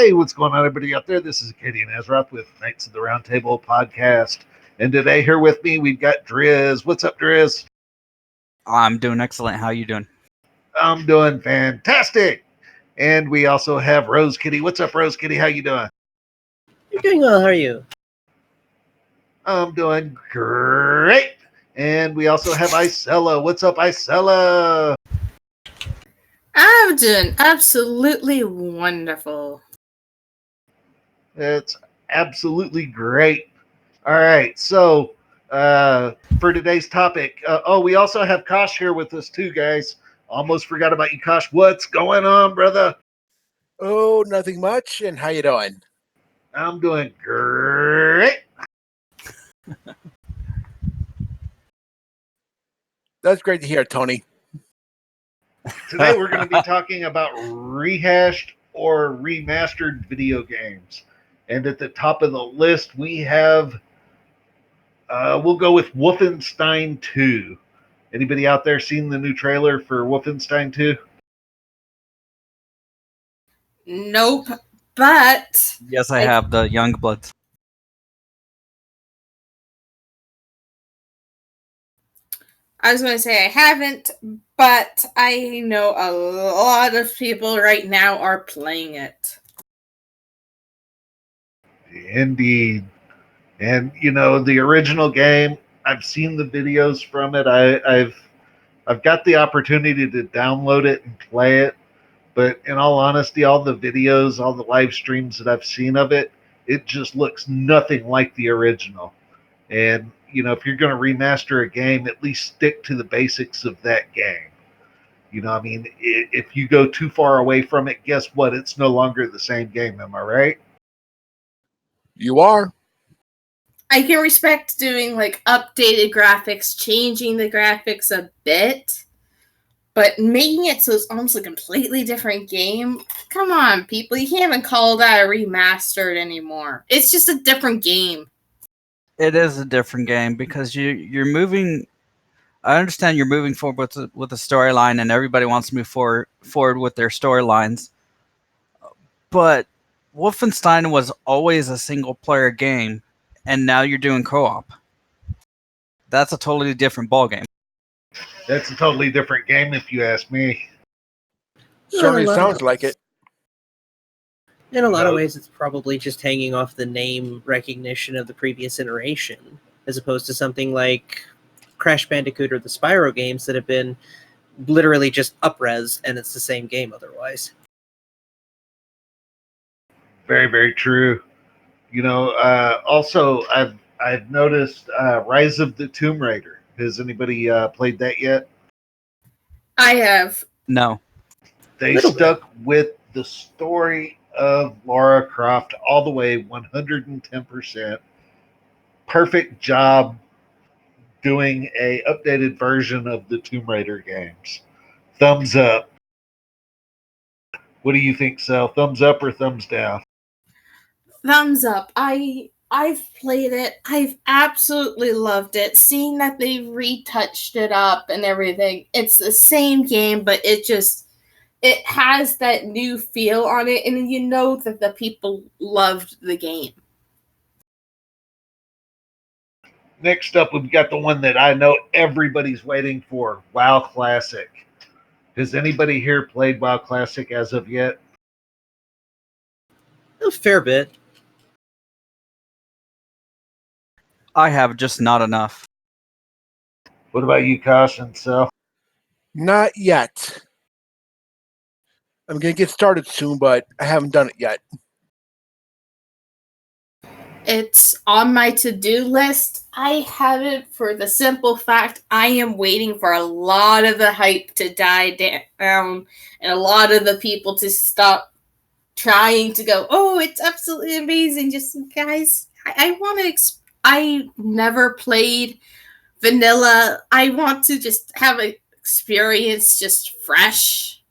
Hey, what's going on, everybody out there? This is Katie and Azroth with Knights of the Round Table podcast. And today, here with me, we've got Driz. What's up, Driz? I'm doing excellent. How you doing? I'm doing fantastic. And we also have Rose Kitty. What's up, Rose Kitty? How you doing? You're doing well. How are you? I'm doing great. And we also have Isella. What's up, Isella? I'm doing absolutely wonderful. It's absolutely great. All right, so for today's topic, we also have Kosh here with us too, guys. Almost forgot about you, Kosh. What's going on, brother? Oh, nothing much. And how you doing? I'm doing great. That's great to hear, Tony. Today we're going to be talking about rehashed or remastered video games. And at the top of the list, we have, we'll go with Wolfenstein 2. Anybody out there seen the new trailer for Wolfenstein 2? Nope, but Yes, I have the Youngbloods. I was going to say I haven't, but I know a lot of people right now are playing it. Indeed. And you know, the original game, I've seen the videos from it. I've got the opportunity to download it and play it, but in all honesty, all the videos, all the live streams that I've seen of it, it just looks nothing like the original. And you know, if you're going to remaster a game, at least stick to the basics of that game. You know, I mean, if you go too far away from it, guess what? It's no longer the same game. Am I right? You are. I can respect doing like updated graphics, changing the graphics a bit, but making it so it's almost a completely different game. Come on, people. You can't even call that a remastered anymore. It's just a different game. It is a different game because you're moving. I understand you're moving forward with the storyline, and everybody wants to move forward with their storylines. But Wolfenstein was always a single player game, and now you're doing co-op. That's a totally different ballgame. That's a totally different game, if you ask me. Certainly sounds like it. In a lot of ways, it's probably just hanging off the name recognition of the previous iteration, as opposed to something like Crash Bandicoot or the Spyro games that have been literally just up-res, and it's the same game otherwise. Very, very true. You know, also I've noticed Rise of the Tomb Raider. Has anybody played that yet? I have. No. They stuck with the story of Lara Croft all the way, 110%. Perfect job doing a updated version of the Tomb Raider games. Thumbs up. What do you think, Sal? Thumbs up or thumbs down? Thumbs up. I've played it. I've absolutely loved it. Seeing that they retouched it up and everything. It's the same game, but it has that new feel on it, and you know that the people loved the game. Next up, we've got the one that I know everybody's waiting for, WoW Classic. Has anybody here played WoW Classic as of yet? A fair bit. I have, just not enough. What about you, Kosh and Sal? Not yet. I'm going to get started soon, but I haven't done it yet. It's on my to-do list. I haven't, for the simple fact I am waiting for a lot of the hype to die down and a lot of the people to stop trying to go, oh, it's absolutely amazing. Just, guys, I want to... I never played vanilla. I want to just have an experience just fresh.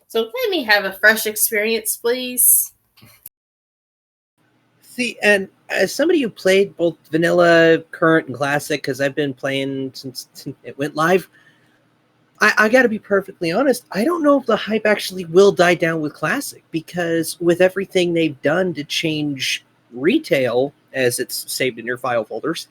So let me have a fresh experience, please. See, and as somebody who played both vanilla, current, and classic, because I've been playing since it went live, I got to be perfectly honest. I don't know if the hype actually will die down with Classic, because with everything they've done to change retail, as it's saved in your file folders,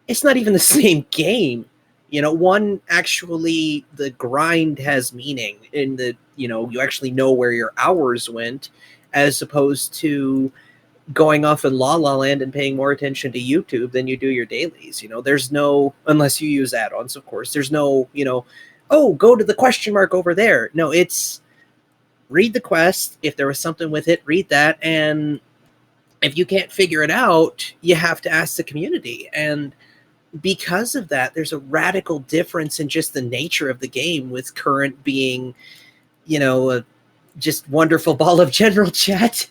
it's not even the same game. One, actually, the grind has meaning in the, you actually know where your hours went, as opposed to going off in La La Land and paying more attention to YouTube than you do your dailies. There's no, unless you use add-ons, of course, there's no, oh, go to the question mark over there. No, it's read the quest. If there was something with it, read that. And if you can't figure it out, you have to ask the community. And because of that, there's a radical difference in just the nature of the game, with current being, a just wonderful ball of general chat,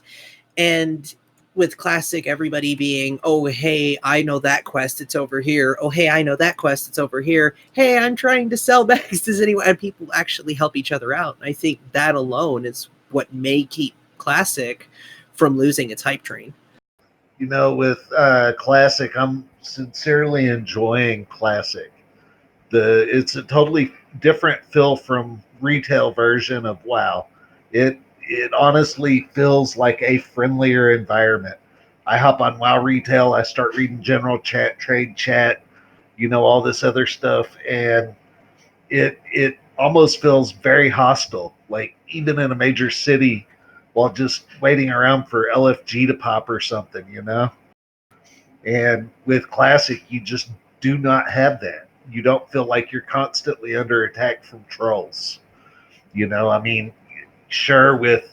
and with Classic, everybody being, oh, hey, I know that quest, it's over here. Oh, hey, I know that quest, it's over here. Hey, I'm trying to sell bags. Does anyone? And people actually help each other out. And I think that alone is what may keep Classic from losing its hype train. With Classic, I'm sincerely enjoying Classic. It's a totally different feel from retail version of WoW. It honestly feels like a friendlier environment. I hop on WoW Retail, I start reading general chat, trade chat, all this other stuff, and it almost feels very hostile. Like, even in a major city, while just waiting around for LFG to pop or something. And with Classic, you just do not have that. You don't feel like you're constantly under attack from trolls. I mean, sure, with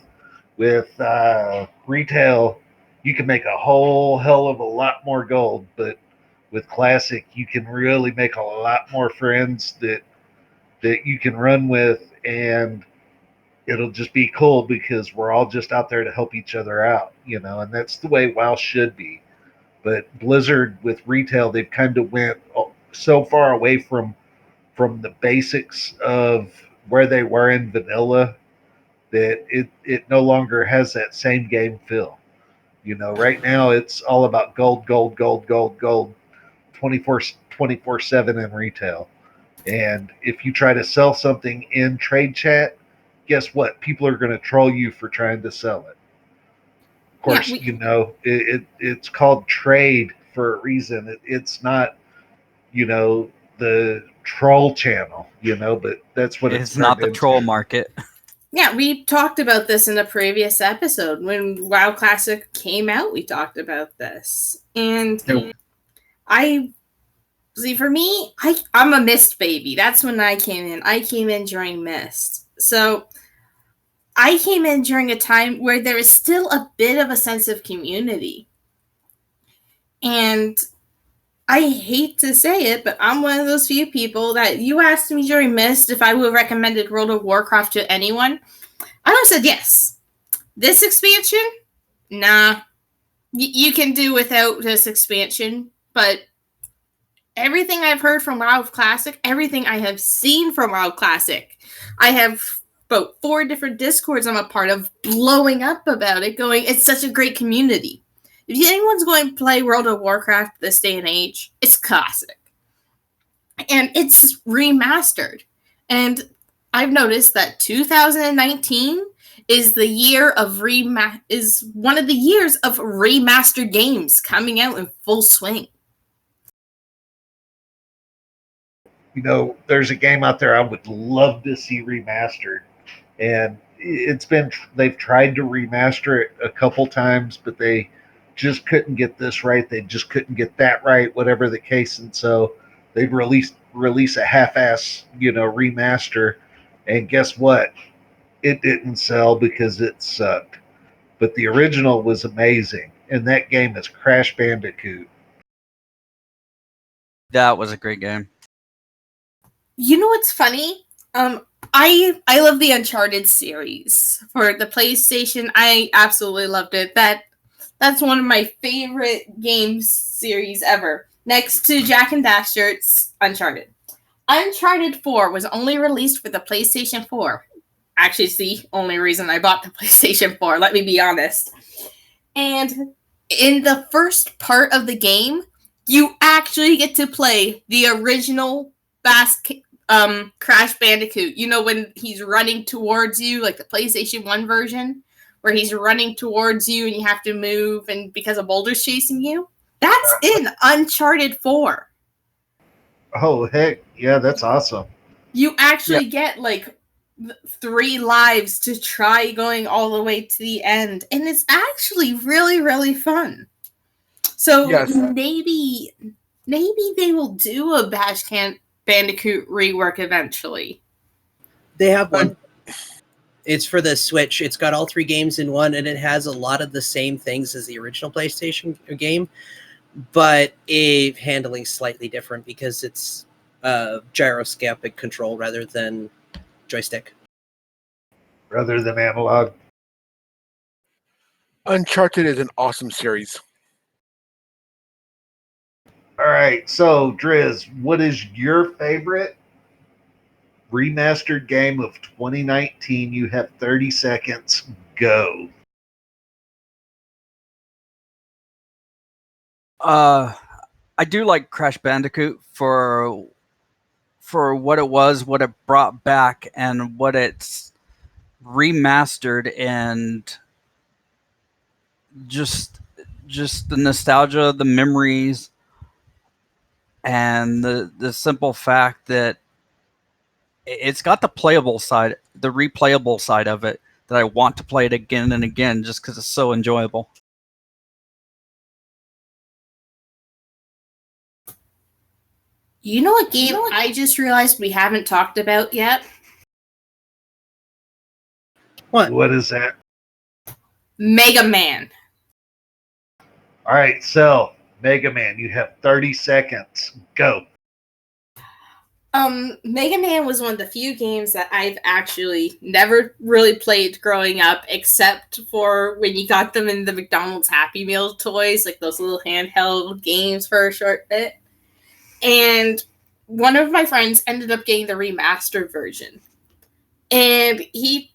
retail, you can make a whole hell of a lot more gold, but with Classic, you can really make a lot more friends that you can run with, and it'll just be cool because we're all just out there to help each other out, and that's the way WoW should be. But Blizzard with retail, they've kind of went so far away from the basics of where they were in vanilla that it no longer has that same game feel. Right now it's all about gold, gold, gold, gold, gold, 24/7 in retail. And if you try to sell something in trade chat, guess what? People are going to troll you for trying to sell it. Of course, it's called trade for a reason. It's not, the troll channel, but that's what It's not the troll market. Yeah, we talked about this in a previous episode. When WoW Classic came out, we talked about this. And I see, for me, I'm a Mist baby. That's when I came in. I came in during Mist. So I came in during a time where there is still a bit of a sense of community. And I hate to say it, but I'm one of those few people that you asked me during Mist if I would have recommended World of Warcraft to anyone. I would have said yes. This expansion? Nah. You can do without this expansion, but everything I've heard from WoW Classic, everything I have seen from WoW Classic, I have about 4 different Discords I'm a part of blowing up about it, going, it's such a great community. If anyone's going to play World of Warcraft this day and age, it's Classic. And it's remastered. And I've noticed that 2019 is the year of is one of the years of remastered games coming out in full swing. There's a game out there I would love to see remastered, and they've tried to remaster it a couple times, but they just couldn't get this right. They just couldn't get that right, whatever the case, and so they'd release a half-ass, remaster, and guess what? It didn't sell because it sucked. But the original was amazing, and that game is Crash Bandicoot. That was a great game. You know what's funny? I love the Uncharted series for the PlayStation. I absolutely loved it. That's one of my favorite games series ever. Next to Jack and Daxter, it's Uncharted. Uncharted 4 was only released for the PlayStation 4. Actually, it's the only reason I bought the PlayStation 4, let me be honest. And in the first part of the game, you actually get to play the original Crash Bandicoot. You know when he's running towards you, like the PlayStation 1 version, where he's running towards you and you have to move and because a boulder's chasing you? That's in Uncharted 4. Oh, heck. Yeah, that's awesome. You actually get like 3 lives to try going all the way to the end. And it's actually really, really fun. So maybe they will do a Bandicoot rework eventually. They have one. It's for the Switch. It's got all 3 games in one, and it has a lot of the same things as the original PlayStation game, but handling slightly different because it's gyroscopic control rather than joystick. Rather than analog. Uncharted is an awesome series. All right, so Driz, what is your favorite remastered game of 2019? You have 30 seconds. Go. I do like Crash Bandicoot for what it was, what it brought back, and what it's remastered, and just the nostalgia, the memories, and the simple fact that it's got the playable side, the replayable side of it, that I want to play it again and again just because it's so enjoyable. You know what game I just realized we haven't talked about yet? What is that? Mega Man. All right, so Mega Man, you have 30 seconds. Go. Mega Man was one of the few games that I've actually never really played growing up, except for when you got them in the McDonald's Happy Meal toys, like those little handheld games for a short bit. And one of my friends ended up getting the remastered version. And he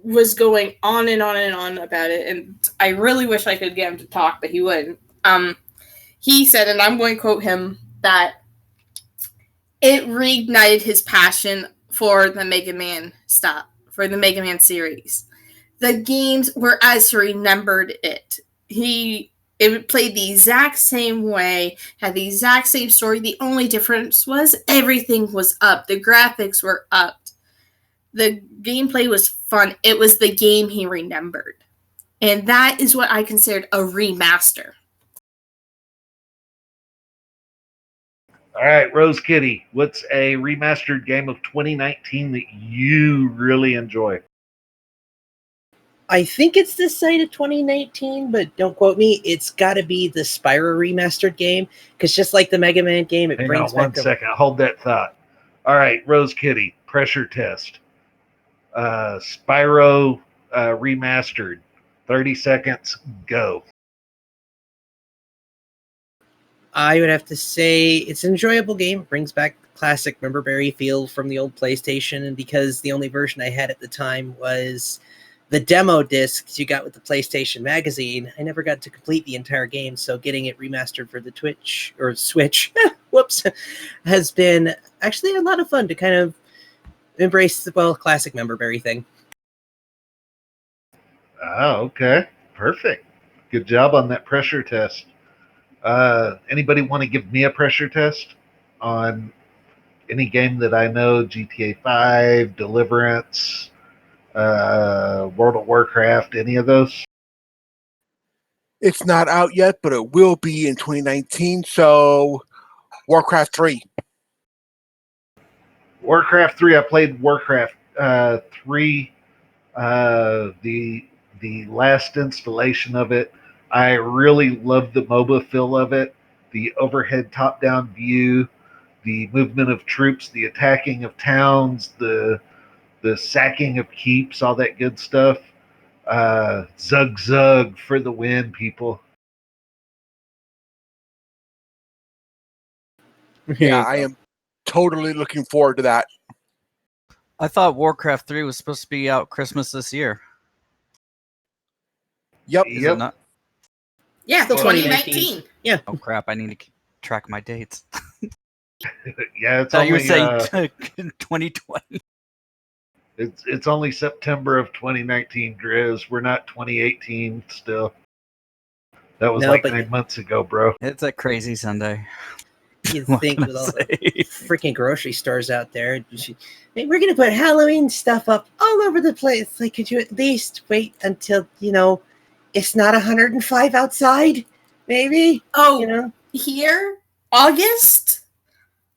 was going on and on and on about it, and I really wish I could get him to talk, but he wouldn't. He said, and I'm going to quote him, that it reignited his passion for the Mega Man for the Mega Man series. The games were as he remembered it. It played the exact same way, had the exact same story. The only difference was everything was up. The graphics were up. The gameplay was fun. It was the game he remembered. And that is what I considered a remaster. All right, Rose Kitty, what's a remastered game of 2019 that you really enjoy? I think it's this side of 2019, but don't quote me. It's got to be the Spyro remastered game, because just like the Mega Man game, it Hang brings on back one second. Hold that thought. All right, Rose Kitty, pressure test. Spyro remastered. 30 seconds, go. I would have to say it's an enjoyable game. It brings back the classic Memberberry feel from the old PlayStation, and because the only version I had at the time was the demo discs you got with the PlayStation magazine, I never got to complete the entire game, so getting it remastered for the Switch, whoops, has been actually a lot of fun to kind of embrace the, classic Memberberry thing. Oh, okay. Perfect. Good job on that pressure test. Anybody want to give me a pressure test on any game that I know? GTA 5, Deliverance, World of Warcraft, any of those? It's not out yet, but it will be in 2019. So, Warcraft 3. Warcraft 3. I played Warcraft 3, the last installation of it. I really loved the MOBA feel of it, the overhead top-down view, the movement of troops, the attacking of towns, the sacking of keeps, all that good stuff. Zug zug for the win, people. Yeah, I am totally looking forward to that. I thought Warcraft 3 was supposed to be out Christmas this year. Yep. Is it not? Yeah, Still 2019. Yeah. Oh crap! I need to track my dates. Yeah, it's So you were only saying 2020. it's only September of 2019, Grizz. We're not 2018 still. That was No, like but 9 months ago, bro. It's a crazy Sunday. you'd What think can I with all the say? freaking grocery stores out there, hey, we're going to put Halloween stuff up all over the place. Like, could you at least wait until, it's not 105 outside? Maybe? Oh, here, August,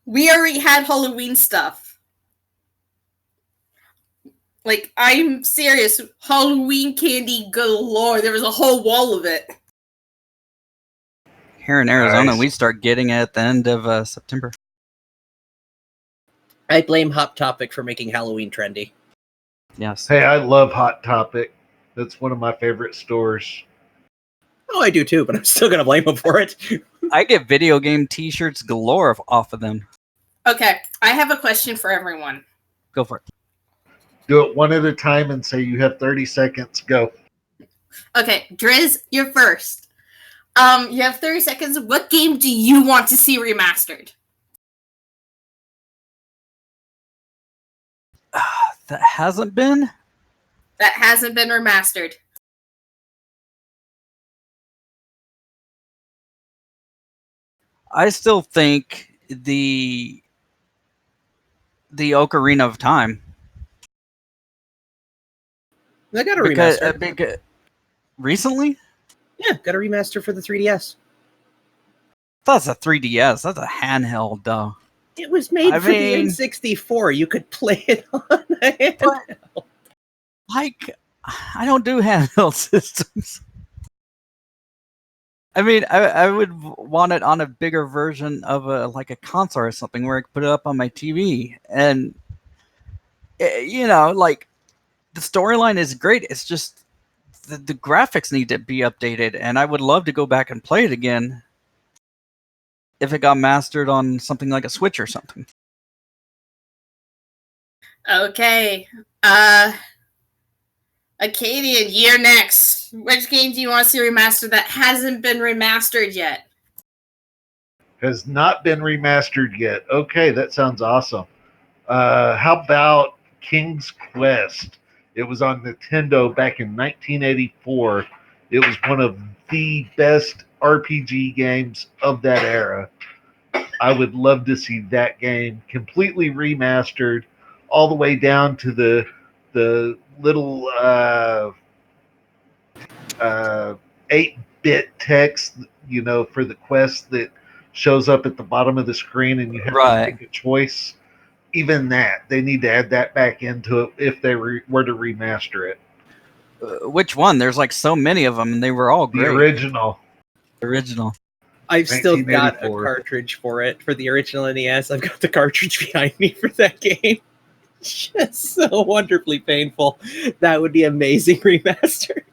we already had Halloween stuff. Like, I'm serious. Halloween candy galore. There was a whole wall of it. Here in Arizona, Nice. we start getting it at the end of September. I blame Hot Topic for making Halloween trendy. Yes. Hey, I love Hot Topic. That's one of my favorite stores. Oh, I do too, but I'm still going to blame them for it. I get video game T-shirts galore off of them. Okay, I have a question for everyone. Go for it. Do it one at a time and say you have 30 seconds. Go. Okay, Driz, you're first. You have 30 seconds. What game do you want to see remastered? That hasn't been? That hasn't been remastered. I still think the Ocarina of Time. I got a Because remaster. Recently? Yeah, got a remaster for the 3DS. That's a 3DS. That's a handheld, though. It was made for the N64. You could play it on a handheld. Like, I don't do handheld systems. I mean, I would want it on a bigger version of a console or something where I could put it up on my TV. And, like, the storyline is great. It's just the graphics need to be updated. And I would love to go back and play it again if it got mastered on something like a Switch or something. Okay. Acadian, you're next. Which game do you want to see remastered that hasn't been remastered yet? Has not been remastered yet. Okay, that sounds awesome. How about King's Quest? It was on Nintendo back in 1984. It was one of the best RPG games of that era. I would love to see that game completely remastered, all the way down to the little 8-bit text, for the quest that shows up at the bottom of the screen, and you have to make a choice. Even that, they need to add that back into it if they were to remaster it. Which one? There's like so many of them, and they were all great. The original. I've still got a cartridge for it, for the original NES. I've got the cartridge behind me for that game. Just so wonderfully painful. That would be amazing remastered.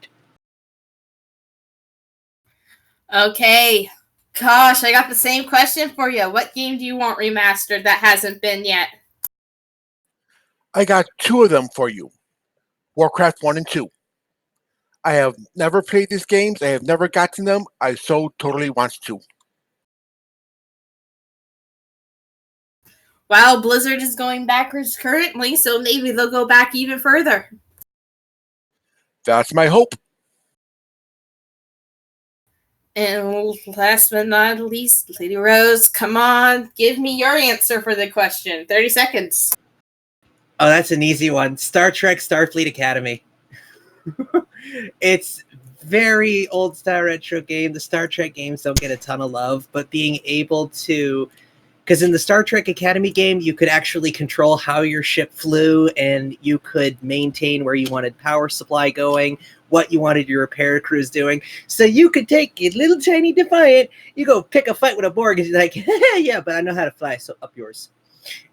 Okay. Gosh, I got the same question for you. What game do you want remastered that hasn't been yet? I got two of them for you. Warcraft 1 and 2. I have never played these games. I have never gotten them. I so totally want to. Well, Blizzard is going backwards currently, so maybe they'll go back even further. That's my hope. And last but not least, Lady Rose, come on, give me your answer for the question. 30 seconds. Oh, that's an easy one. Star Trek Starfleet Academy. It's very old style retro game. The Star Trek games don't get a ton of love, but being able to, because in the Star Trek Academy game, you could actually control how your ship flew, and you could maintain where you wanted power supply going, what you wanted your repair crews doing. So you could take a little tiny Defiant, you go pick a fight with a Borg, and you're like, yeah, but I know how to fly, so up yours.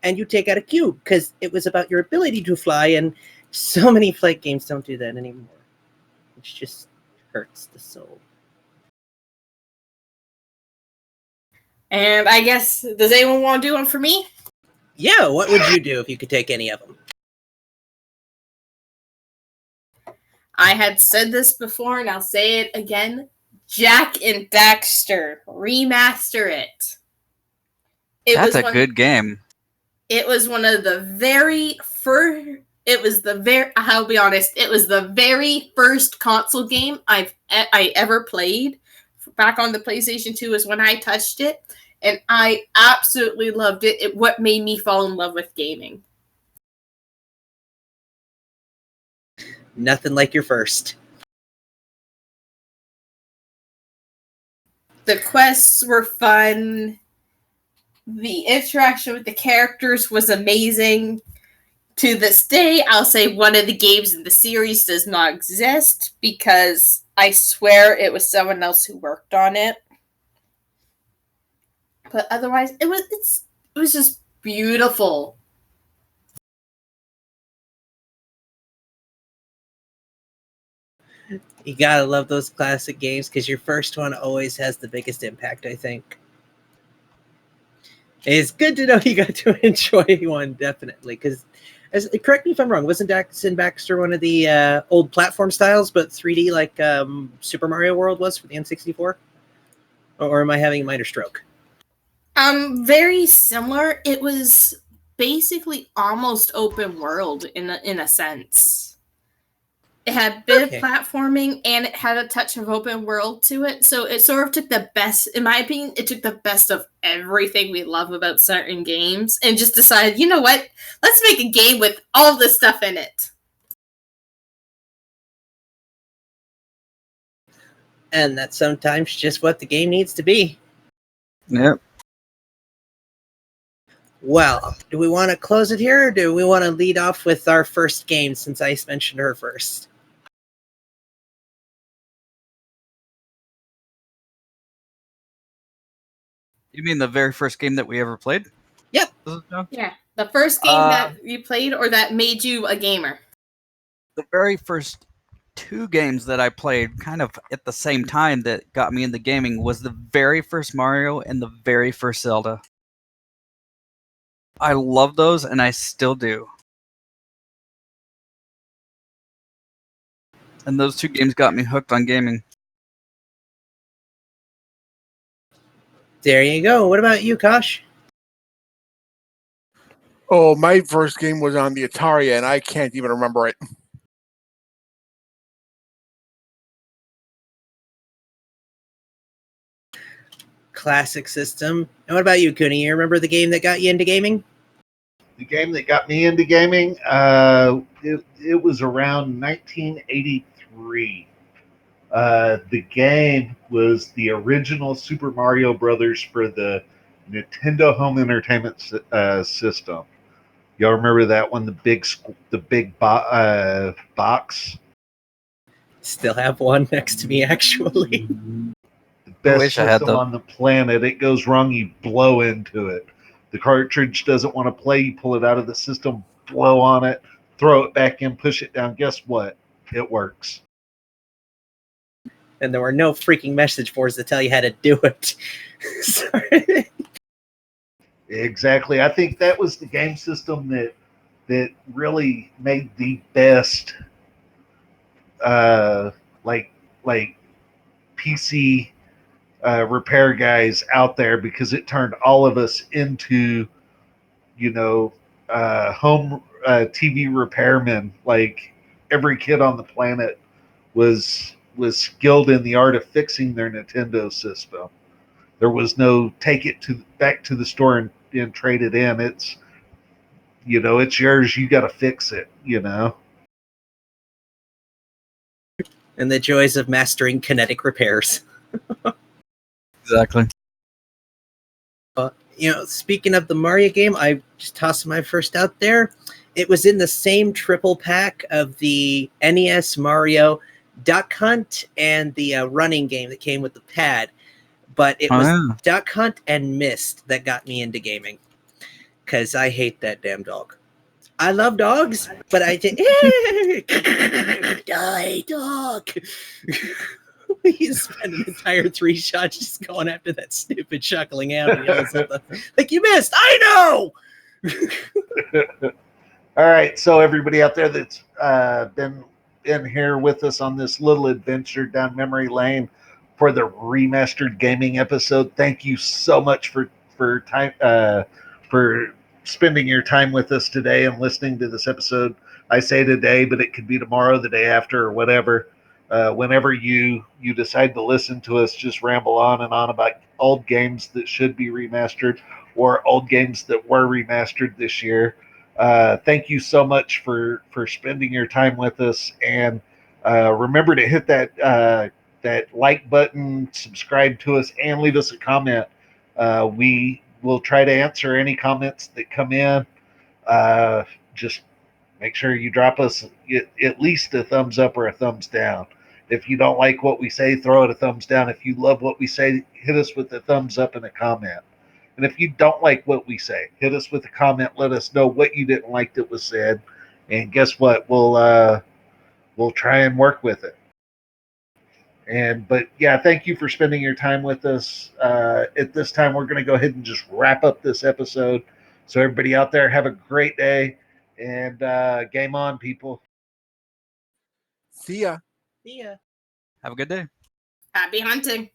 And you take out a cube, because it was about your ability to fly, and so many flight games don't do that anymore. Which just hurts the soul. And I guess, does anyone want to do one for me? Yeah, what would you do if you could take any of them? I had said this before, and I'll say it again. Jack and Daxter. Remaster it. That's a good game. It was one of the very first. I'll be honest. It was the very first console game I ever played. Back on the PlayStation 2 is when I touched it, and I absolutely loved it. What made me fall in love with gaming. Nothing like your first. The quests were fun. The interaction with the characters was amazing. To this day, I'll say one of the games in the series does not exist because I swear it was someone else who worked on it. But otherwise, it was just beautiful. You gotta love those classic games because your first one always has the biggest impact, I think. It's good to know you got to enjoy one, definitely. Because, correct me if I'm wrong, wasn't Sin Baxter one of the old platform styles, but 3D like Super Mario World was for the N64? Or am I having a minor stroke? Very similar. It was basically almost open world in a sense. It had a bit of platforming and it had a touch of open world to it. So it sort of took the best, in my opinion, it took the best of everything we love about certain games and just decided, you know what? Let's make a game with all this stuff in it. And that's sometimes just what the game needs to be. Yep. Well, do we want to close it here or do we want to lead off with our first game since I mentioned her first? You mean the very first game that we ever played? Yep. Yeah. The first game that you played or that made you a gamer? The very first two games that I played kind of at the same time that got me into gaming was the very first Mario and the very first Zelda. I love those and I still do. And those two games got me hooked on gaming. There you go. What about you, Kosh? Oh, my first game was on the Atari, and I can't even remember it. Classic system. And what about you, Cooney? You remember the game that got you into gaming? The game that got me into gaming, it was around 1983. The game was the original Super Mario Brothers for the Nintendo Home Entertainment System. Y'all remember that one? The big box. Still have one next to me, actually. The best wish I had system them. on the planet. It goes wrong, you blow into it. The cartridge doesn't want to play. You pull it out of the system, blow on it, throw it back in, push it down. Guess what? It works. And there were no freaking message boards to tell you how to do it. Sorry. Exactly. I think that was the game system that really made the best like PC repair guys out there because it turned all of us into home TV repairmen. Like every kid on the planet was skilled in the art of fixing their Nintendo system. There was no take it back to the store and trade it in. It's it's yours. You got to fix it. And the joys of mastering kinetic repairs. Exactly. Speaking of the Mario game, I just tossed my first out there. It was in the same triple pack of the NES Mario Duck Hunt and the running game that came with the pad. But it was Duck Hunt and Myst that got me into gaming. Because I hate that damn dog. I love dogs, but I did. Die, dog. You spend an entire 3 shots just going after that stupid chuckling animal. Like, you missed. I know. All right, so everybody out there that's been in here with us on this little adventure down memory lane for the remastered gaming episode, thank you so much for for time for spending your time with us today and listening to this episode. I say today, but it could be tomorrow, the day after, or whatever. Whenever you decide to listen to us, just ramble on and on about old games that should be remastered or old games that were remastered this year. Thank you so much for spending your time with us, and remember to hit that like button, subscribe to us, and leave us a comment. We will try to answer any comments that come in. Just make sure you drop us at least a thumbs up or a thumbs down. If you don't like what we say, throw it a thumbs down. If you love what we say, hit us with a thumbs up and a comment. And if you don't like what we say, hit us with a comment. Let us know what you didn't like that was said. And guess what? We'll try and work with it. But yeah, thank you for spending your time with us. At this time, we're going to go ahead and just wrap up this episode. So everybody out there, have a great day, and game on, people. See ya. See ya. Have a good day. Happy hunting.